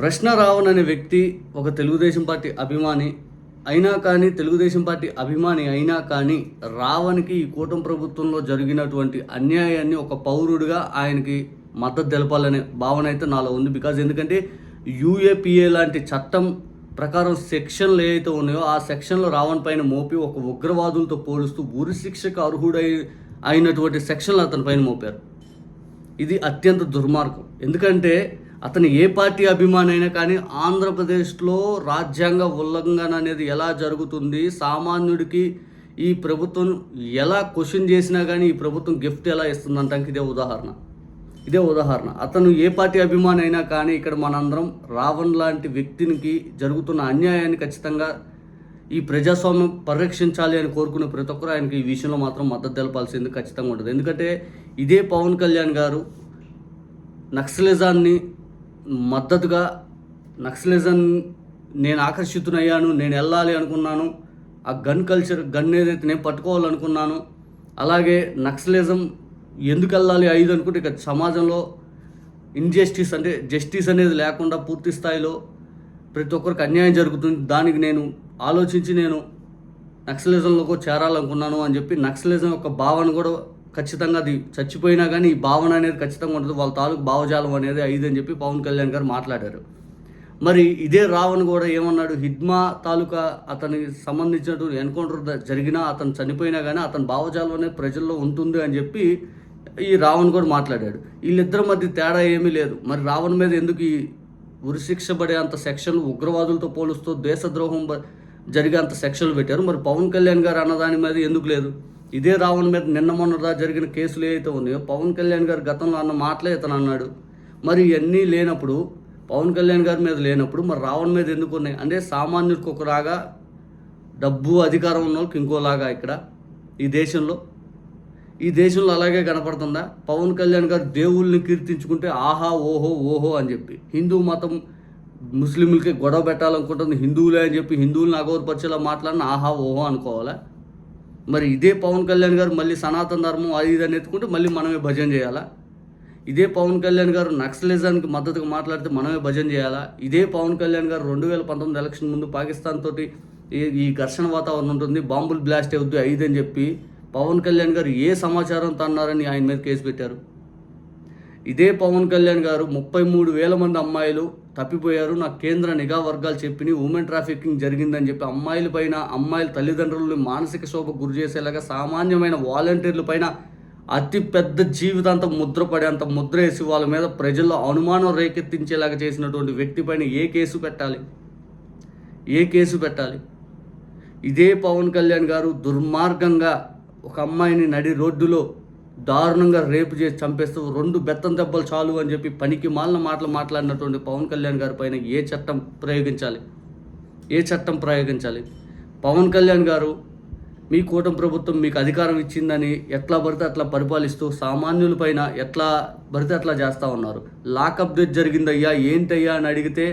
ప్రశ్న రావణ్ అనే వ్యక్తి ఒక తెలుగుదేశం పార్టీ అభిమాని అయినా కానీ రావణ్కి ఈ కూటమి ప్రభుత్వంలో జరిగినటువంటి అన్యాయాన్ని ఒక పౌరుడిగా ఆయనకి మద్దతు తెలపాలనే భావన అయితే నాలో ఉంది. ఎందుకంటే యూఏపీఏ లాంటి చట్టం ప్రకారం సెక్షన్లు ఏవైతే ఉన్నాయో ఆ సెక్షన్లో రావణ్ పైన మోపి ఒక ఉగ్రవాదులతో పోలుస్తూ ఉరి శిక్షకు అయినటువంటి సెక్షన్లు అతని పైన మోపారు. ఇది అత్యంత దుర్మార్గం. ఎందుకంటే అతను ఏ పార్టీ అభిమాని అయినా కానీ ఆంధ్రప్రదేశ్లో రాజ్యాంగ ఉల్లంఘన అనేది ఎలా జరుగుతుంది, సామాన్యుడికి ఈ ప్రభుత్వం ఎలా క్వశ్చన్ చేసినా కానీ ఈ ప్రభుత్వం గిఫ్ట్ ఎలా ఇస్తుందంటానికి ఇదే ఉదాహరణ. అతను ఏ పార్టీ అభిమాని అయినా కానీ ఇక్కడ మనందరం రావణ్ లాంటి వ్యక్తికి జరుగుతున్న అన్యాయాన్ని ఖచ్చితంగా ఈ ప్రజాస్వామ్యం పరిరక్షించాలి అని కోరుకునే ప్రతి ఒక్కరు ఆయనకి ఈ విషయంలో మాత్రం మద్దతు తెలపాల్సింది ఖచ్చితంగా ఉంటుంది. ఎందుకంటే ఇదే పవన్ కళ్యాణ్ గారు నక్సలిజాన్ని మద్దతుగా నేను ఆకర్షితునయ్యాను, నేను వెళ్ళాలి అనుకున్నాను, ఆ గన్ ఏదైతే నేను పట్టుకోవాలనుకున్నాను, అలాగే నక్సలిజం ఎందుకు వెళ్ళాలి అనుకుంటే ఇక సమాజంలో ఇన్జస్టిస్ అంటే జస్టిస్ అనేది లేకుండా పూర్తి స్థాయిలో ప్రతి ఒక్కరికి అన్యాయం జరుగుతుంది, దానికి నేను ఆలోచించి నేను నక్సలిజంలోకి చేరాలనుకున్నాను అని చెప్పి నక్సలిజం యొక్క భావన కూడా ఖచ్చితంగా అది చచ్చిపోయినా కానీ ఈ భావన అనేది ఖచ్చితంగా ఉంటుంది, వాళ్ళ తాలూకు భావజాలం అనేది అని చెప్పి పవన్ కళ్యాణ్ గారు మాట్లాడారు. మరి ఇదే రావణ్ కూడా ఏమన్నాడు, హిడ్మా తాలూకా అతనికి సంబంధించినటువంటి ఎన్కౌంటర్ జరిగినా అతను చనిపోయినా కానీ అతని భావజాలం అనేది ప్రజల్లో ఉంటుంది అని చెప్పి ఈ రావణ్ కూడా మాట్లాడాడు. వీళ్ళిద్దరి మధ్య తేడా ఏమీ లేదు. మరి రావణ్ మీద ఎందుకు ఈ ఉరిశిక్ష పడే అంత సెక్షన్లు, ఉగ్రవాదులతో పోలుస్తూ దేశద్రోహం జరిగే అంత సెక్షన్లు పెట్టారు? మరి పవన్ కళ్యాణ్ గారు అన్నదాని మీద ఎందుకు లేదు? ఇదే రావణ్ మీద నిన్న మొన్నదా జరిగిన కేసులు ఏవైతే ఉన్నాయో పవన్ కళ్యాణ్ గారు గతంలో అన్న మాటలే ఇతను అన్నాడు. మరి ఇవన్నీ లేనప్పుడు, పవన్ కళ్యాణ్ గారి మీద లేనప్పుడు మరి రావణ్ మీద ఎందుకు ఉన్నాయి? అంటే సామాన్యుడికి ఒకలాగా, డబ్బు అధికారం ఉన్న వాళ్ళకి ఇంకోలాగా ఇక్కడ ఈ దేశంలో అలాగే కనపడుతుందా? పవన్ కళ్యాణ్ గారు దేవుళ్ళని కీర్తించుకుంటే ఆహా ఓహో అని చెప్పి, హిందూ మతం ముస్లింలకి గొడవ పెట్టాలనుకుంటుంది హిందువులే అని చెప్పి హిందువులను అగౌరపరిచేలా మాట్లాడిన ఆహా ఓహో అనుకోవాలా? మరి ఇదే పవన్ కళ్యాణ్ గారు మళ్ళీ సనాతన ధర్మం అది ఇది అని ఎత్తుకుంటే మళ్ళీ మనమే భజన చేయాలా? ఇదే పవన్ కళ్యాణ్ గారు నక్సలిజానికి మద్దతుగా మాట్లాడితే మనమే భజన చేయాలా? ఇదే పవన్ కళ్యాణ్ గారు 2019 ఎలక్షన్ ముందు పాకిస్తాన్ తోటి ఈ ఘర్షణ వాతావరణం ఉంటుంది, బాంబులు బ్లాస్ట్ అవుద్ది అది అని చెప్పి పవన్ కళ్యాణ్ గారు ఏ సమాచారంతో అన్నారని ఆయన మీద కేసు పెట్టారు? ఇదే పవన్ కళ్యాణ్ గారు 33,000 మంది అమ్మాయిలు తప్పిపోయారు, నాకు కేంద్ర నిఘా వర్గాలు చెప్పినాయి, ఉమెన్ ట్రాఫికింగ్ జరిగిందని చెప్పి అమ్మాయిల తల్లిదండ్రులను మానసిక శోభకు గురి చేసేలాగా సామాన్యమైన వాలంటీర్ల పైన అతి పెద్ద జీవితాంతం ముద్ర పడేంత ముద్ర వేసి వాళ్ళ మీద ప్రజల్లో అనుమానం రేకెత్తించేలాగా చేసినటువంటి వ్యక్తి పైన ఏ కేసు పెట్టాలి? ఇదే పవన్ కళ్యాణ్ గారు దుర్మార్గంగా ఒక అమ్మాయిని నడి రోడ్డులో దారుణంగా రేపు చేసి చంపేస్తూ 2 బెత్తం దెబ్బలు చాలు అని చెప్పి పనికి మాలిన మాటలు మాట్లాడినటువంటి పవన్ కళ్యాణ్ గారి పైన ఏ చట్టం ప్రయోగించాలి? పవన్ కళ్యాణ్ గారు మీ కూటమి ప్రభుత్వం మీకు అధికారం ఇచ్చిందని ఎట్లా పడితే అట్లా పరిపాలిస్తూ సామాన్యుల పైన ఎట్లా పడితే అట్లా చేస్తూ ఉన్నారు. లాకప్ డెత్ జరిగిందయ్యా ఏంటయ్యా అని అడిగితే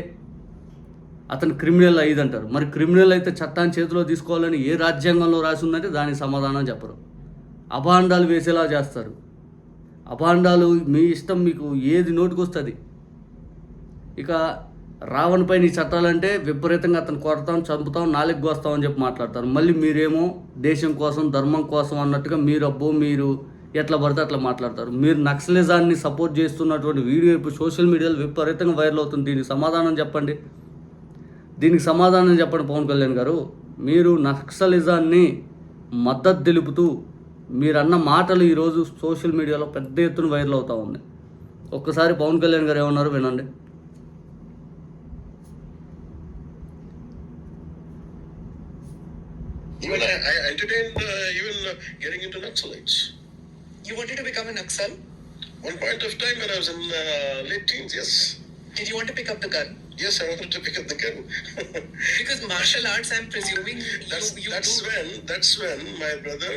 అతను క్రిమినల్ అయ్యిదంటారు. మరి క్రిమినల్ అయితే చట్టాన్ని చేతిలో తీసుకోవాలని ఏ రాజ్యాంగంలో రాసి ఉందంటే దానికి సమాధానం చెప్పరు. అభాండాలు వేసేలా చేస్తారు. అభాండాలు మీ ఇష్టం, మీకు ఏది నోటికి వస్తుంది. ఇక రావణ్ పైన ఈ చట్టాలంటే విపరీతంగా అతను కొడతాం, చంపుతాం, నాలుగు కోస్తామని చెప్పి మాట్లాడతారు. మళ్ళీ మీరేమో దేశం కోసం, ధర్మం కోసం అన్నట్టుగా మీరు ఎట్లా పడితే అట్లా మాట్లాడతారు. మీరు నక్సలిజాన్ని సపోర్ట్ చేస్తున్నటువంటి వీడియో ఇప్పుడు సోషల్ మీడియాలో విపరీతంగా వైరల్ అవుతుంది. దీనికి సమాధానం చెప్పండి పవన్ కళ్యాణ్ గారు. మీరు నక్సలిజాన్ని మద్దతు తెలుపుతూ మీరన్న మాటలు ఈరోజు సోషల్ మీడియాలో పెద్ద ఎత్తున వైరల్ అవుతూ ఉంది. ఒక్కసారి పవన్ కళ్యాణ్ గారు ఏమన్నారు వినండి. Even I entertained getting into Naxalites. You wanted to become a Naxal? One point of time when I was in late teens, yes. Did you want to pick up the gun? Yes, I wanted to pick up the gun. Because martial arts, I'm presuming that's when my brother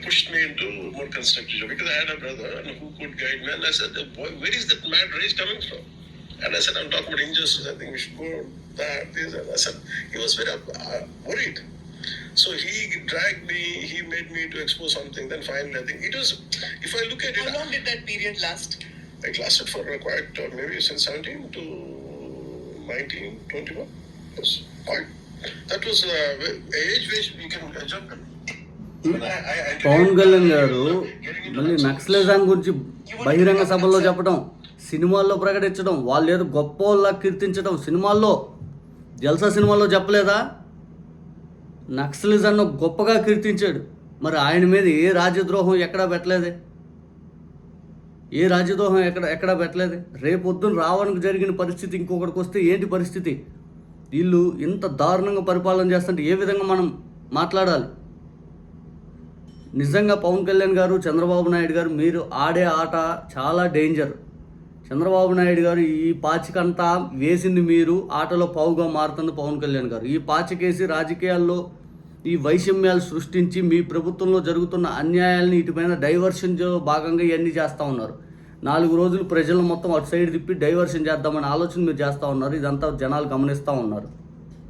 pushed me into more constructive job because I had a brother who could guide me, and I said, "Boy, where is that mad rage coming from?" And I said, "I'm talking about injustice. I think we should go that this." And I said, he was very worried. So he dragged me. He made me to expose something. Then finally, I think it was. If I look at it, how long did that period last? I lasted for quite maybe since 17 to 19, 21. Yes, quite. That was age which we can jump in. Pawan Kalyan గారు మళ్ళీ naxalism గురించి బహిరంగ సభల్లో చెప్పడం, సినిమాల్లో ప్రకటించడం, వాళ్ళు ఏదో గొప్ప వాళ్ళ కీర్తించడం, సినిమాల్లో జల్సా సినిమాల్లో చెప్పలేదా? నక్సలిజాన్ని గొప్పగా కీర్తించాడు. మరి ఆయన మీద ఏ రాజద్రోహం ఎక్కడా పెట్టలేదే, ఏ రాజద్రోహం ఎక్కడా పెట్టలేదే. రేపొద్దున రావడానికి జరిగిన పరిస్థితి ఇంకొకటికి వస్తే ఏంటి పరిస్థితి? వీళ్ళు ఇంత దారుణంగా పరిపాలన చేస్తుంటే ఏ విధంగా మనం మాట్లాడాలి? నిజంగా పవన్ కళ్యాణ్ గారు, చంద్రబాబు నాయుడు గారు, మీరు ఆడే ఆట చాలా డేంజర్. చంద్రబాబు నాయుడు గారు ఈ పాచికంతా వేసింది మీరు, ఆటలో పావుగా మారుతుంది పవన్ కళ్యాణ్ గారు. ఈ పాచికేసి రాజకీయాల్లో ఈ వైషమ్యాలు సృష్టించి మీ ప్రభుత్వంలో జరుగుతున్న అన్యాయాలని ఇటుపైన డైవర్షన్లో భాగంగా ఇవన్నీ చేస్తూ ఉన్నారు. 4 రోజులు ప్రజలను మొత్తం అటు సైడ్ తిప్పి డైవర్షన్ చేద్దామనే ఆలోచన మీరు చేస్తూ ఉన్నారు. ఇదంతా జనాలు గమనిస్తూ ఉన్నారు.